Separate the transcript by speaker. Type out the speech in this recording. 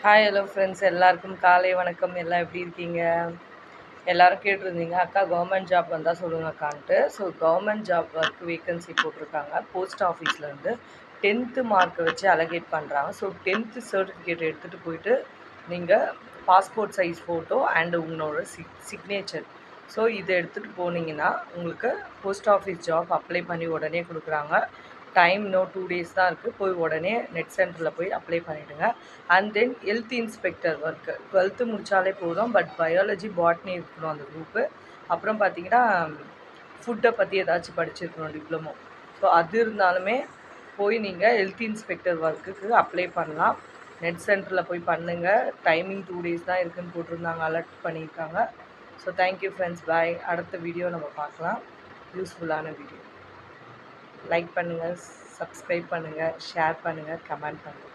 Speaker 1: Hi hello friends, எல்லாருக்கும் காலை வணக்கம். எல்லாம் எப்படி இருக்கீங்க? எல்லாரும் கேட்டிருந்தீங்க, அக்கா கவர்மெண்ட் ஜாப் வந்தால் சொல்லுங்க account. So government job work vacancy போட்டிருக்காங்க. போஸ்ட் ஆஃபீஸ்லேருந்து 10th மார்க்கை வச்சு அலகேட் பண்ணுறாங்க. ஸோ 10th சர்டிஃபிகேட் எடுத்துகிட்டு போயிட்டு நீங்கள் பாஸ்போர்ட் சைஸ் ஃபோட்டோ அண்டு உங்களோட சிக்னேச்சர், ஸோ இதை எடுத்துகிட்டு போனீங்கன்னா உங்களுக்கு போஸ்ட் ஆஃபீஸ் ஜாப் அப்ளை பண்ணி உடனே கொடுக்குறாங்க. டைம் இன்னும் 2 days தான் இருக்குது. போய் உடனே நெட் சென்டரில் போய் அப்ளை பண்ணிவிடுங்க. And then health inspector work 12th முடித்தாலே போதும். பட் பயாலஜி பாட்னி இருக்கணும் அந்த குரூப்பு. அப்புறம் பார்த்தீங்கன்னா ஃபுட்டை பற்றி ஏதாச்சும் படிச்சிருக்கணும் டிப்ளமோ. ஸோ அது இருந்தாலுமே போய் நீங்கள் ஹெல்த் இன்ஸ்பெக்டர் ஒர்க்குக்கு அப்ளை பண்ணலாம். நெட் சென்டரில் போய் பண்ணுங்கள். டைமிங் 2 days தான் இருக்குதுன்னு போட்டிருந்தாங்க, அலர்ட் பண்ணியிருக்காங்க. ஸோ தேங்க்யூ ஃப்ரெண்ட்ஸ், பாய். அடுத்த வீடியோ நம்ம பார்க்கலாம். யூஸ்ஃபுல்லான வீடியோ. லைக் பண்ணுங்கள், சப்ஸ்கிரைப் பண்ணுங்கள், ஷேர் பண்ணுங்கள், கமெண்ட் பண்ணுங்கள்.